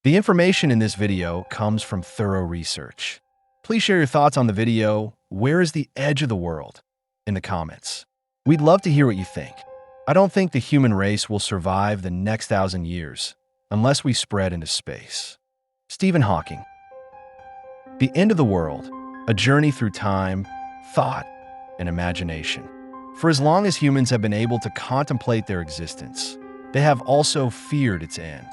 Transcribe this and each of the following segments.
The information in this video comes from thorough research. Please share your thoughts on the video, "Where is the edge of the world?" in the comments. We'd love to hear what you think. I don't think the human race will survive the next 1,000 years unless we spread into space. Stephen Hawking. The end of the world, a journey through time, thought, and imagination. For as long as humans have been able to contemplate their existence, they have also feared its end.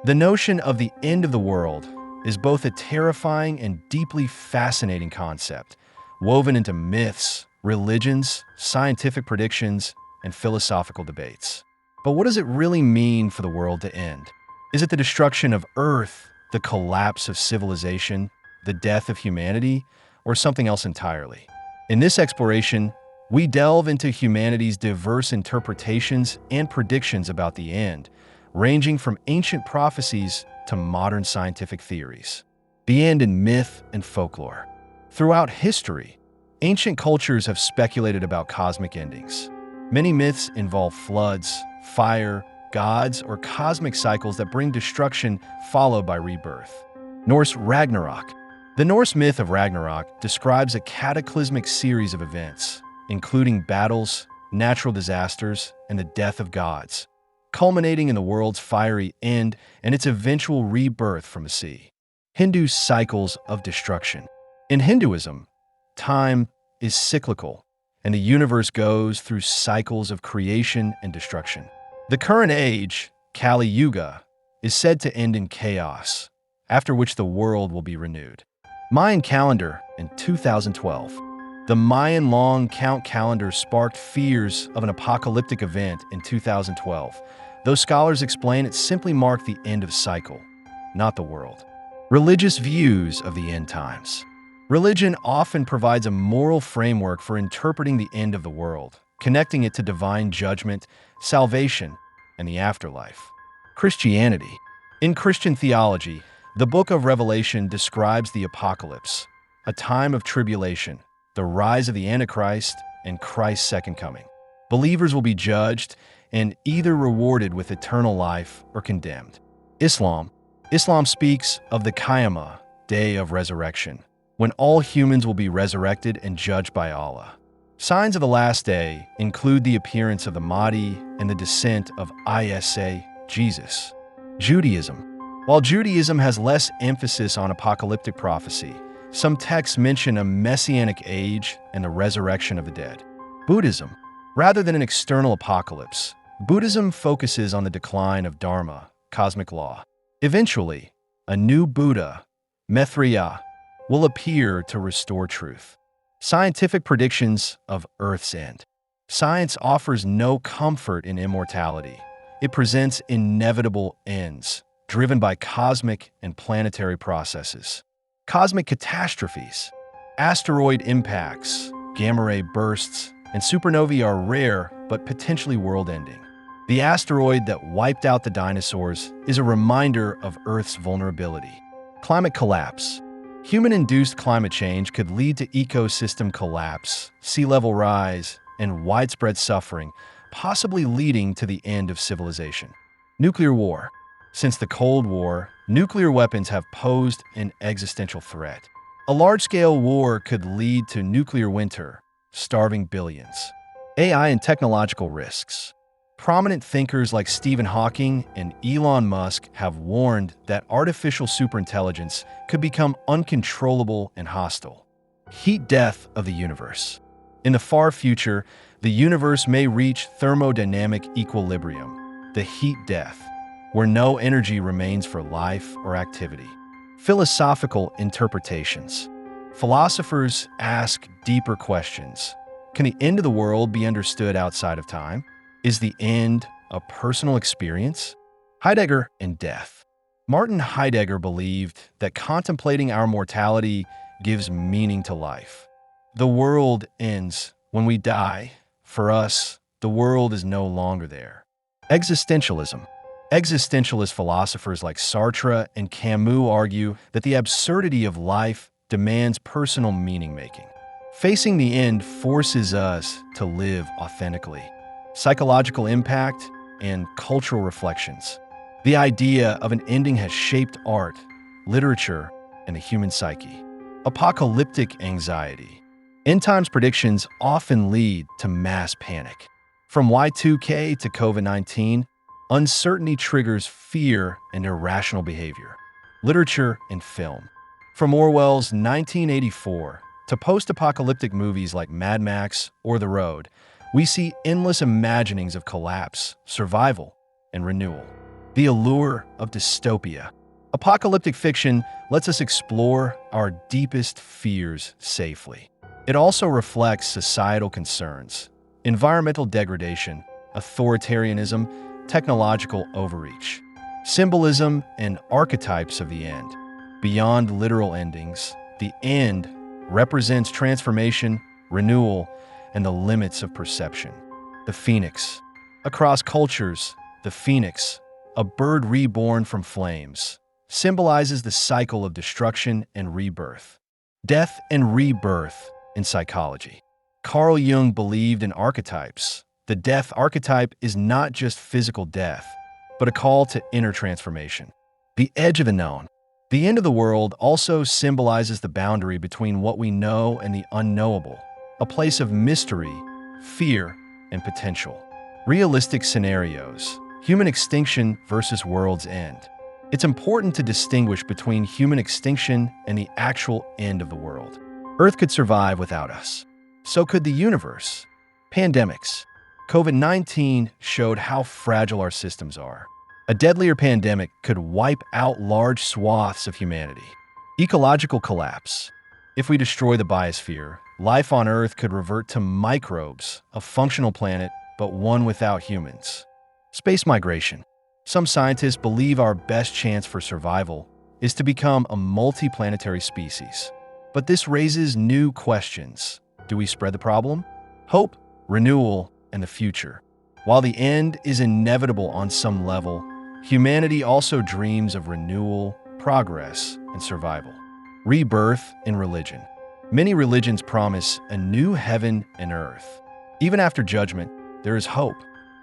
The notion of the end of the world is both a terrifying and deeply fascinating concept, woven into myths, religions, scientific predictions, and philosophical debates. But what does it really mean for the world to end? Is it the destruction of Earth, the collapse of civilization, the death of humanity, or something else entirely? In this exploration, we delve into humanity's diverse interpretations and predictions about the end, ranging from ancient prophecies to modern scientific theories. The end in myth and folklore. Throughout history, ancient cultures have speculated about cosmic endings. Many myths involve floods, fire, gods, or cosmic cycles that bring destruction followed by rebirth. Norse Ragnarok. The Norse myth of Ragnarok describes a cataclysmic series of events, including battles, natural disasters, and the death of gods, culminating in the world's fiery end and its eventual rebirth from the sea. Hindu cycles of destruction. In Hinduism, time is cyclical, and the universe goes through cycles of creation and destruction. The current age, Kali Yuga, is said to end in chaos, after which the world will be renewed. Mayan calendar in 2012. The Mayan long count calendar sparked fears of an apocalyptic event in 2012, though scholars explain it simply marked the end of cycle, not the world. Religious views of the end times. Religion often provides a moral framework for interpreting the end of the world, connecting it to divine judgment, salvation, and the afterlife. Christianity. In Christian theology, the Book of Revelation describes the apocalypse, a time of tribulation, the rise of the Antichrist, and Christ's second coming. Believers will be judged and either rewarded with eternal life or condemned. Islam. Islam speaks of the Qiyamah, day of resurrection, when all humans will be resurrected and judged by Allah. Signs of the last day include the appearance of the Mahdi and the descent of Isa, Jesus. Judaism. While Judaism has less emphasis on apocalyptic prophecy, some texts mention a messianic age and the resurrection of the dead. Buddhism. Rather than an external apocalypse, Buddhism focuses on the decline of Dharma, cosmic law. Eventually, a new Buddha, Maitreya, will appear to restore truth. Scientific predictions of Earth's end. Science offers no comfort in immortality. It presents inevitable ends, driven by cosmic and planetary processes. Cosmic catastrophes. Asteroid impacts, gamma ray bursts, and supernovae are rare but potentially world-ending. The asteroid that wiped out the dinosaurs is a reminder of Earth's vulnerability. Climate collapse. Human-induced climate change could lead to ecosystem collapse, sea level rise, and widespread suffering, possibly leading to the end of civilization. Nuclear war. Since the Cold War, nuclear weapons have posed an existential threat. A large-scale war could lead to nuclear winter, starving billions. AI and technological risks. Prominent thinkers like Stephen Hawking and Elon Musk have warned that artificial superintelligence could become uncontrollable and hostile. Heat death of the universe. In the far future, the universe may reach thermodynamic equilibrium, the heat death, where no energy remains for life or activity. Philosophical interpretations. Philosophers ask deeper questions. Can the end of the world be understood outside of time? Is the end a personal experience? Heidegger and death. Martin Heidegger believed that contemplating our mortality gives meaning to life. The world ends when we die. For us, the world is no longer there. Existentialism. Existentialist philosophers like Sartre and Camus argue that the absurdity of life demands personal meaning-making. Facing the end forces us to live authentically. Psychological impact and cultural reflections. The idea of an ending has shaped art, literature, and the human psyche. Apocalyptic anxiety. End times predictions often lead to mass panic. From Y2K to COVID-19, uncertainty triggers fear and irrational behavior. Literature and film. From Orwell's 1984 to post-apocalyptic movies like Mad Max or The Road, we see endless imaginings of collapse, survival, and renewal. The allure of dystopia. Apocalyptic fiction lets us explore our deepest fears safely. It also reflects societal concerns, environmental degradation, authoritarianism, technological overreach, symbolism, and archetypes of the end. Beyond literal endings, the end represents transformation, renewal, and the limits of perception. The phoenix. Across cultures, the phoenix, a bird reborn from flames, symbolizes the cycle of destruction and rebirth. Death and rebirth in psychology. Carl Jung believed in archetypes. The death archetype is not just physical death, but a call to inner transformation. The edge of the known. The end of the world also symbolizes the boundary between what we know and the unknowable, a place of mystery, fear, and potential. Realistic scenarios. Human extinction versus world's end. It's important to distinguish between human extinction and the actual end of the world. Earth could survive without us. So could the universe. Pandemics. COVID-19 showed how fragile our systems are. A deadlier pandemic could wipe out large swaths of humanity. Ecological collapse. If we destroy the biosphere, life on Earth could revert to microbes, a functional planet, but one without humans. Space migration. Some scientists believe our best chance for survival is to become a multiplanetary species. But this raises new questions. Do we spread the problem? Hope, renewal, and the future. While the end is inevitable on some level, humanity also dreams of renewal, progress, and survival. Rebirth in religion. Many religions promise a new heaven and earth. Even after judgment, there is hope.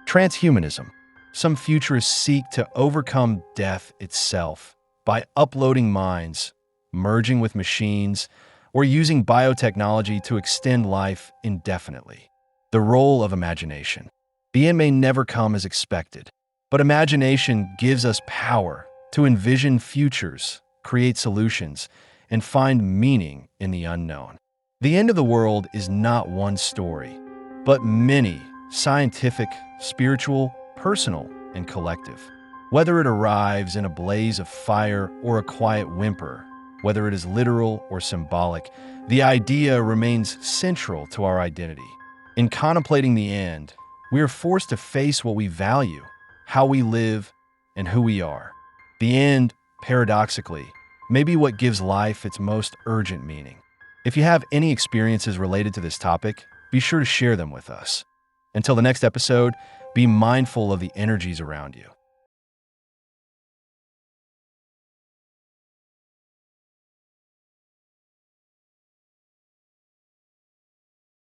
Transhumanism. Some futurists seek to overcome death itself by uploading minds, merging with machines, or using biotechnology to extend life indefinitely. The role of imagination. The end may never come as expected, but imagination gives us power to envision futures, create solutions, and find meaning in the unknown. The end of the world is not one story, but many: scientific, spiritual, personal, and collective. Whether it arrives in a blaze of fire or a quiet whimper, whether it is literal or symbolic, the idea remains central to our identity. In contemplating the end, we are forced to face what we value, how we live, and who we are. The end, paradoxically, may be what gives life its most urgent meaning. If you have any experiences related to this topic, be sure to share them with us. Until the next episode, be mindful of the energies around you.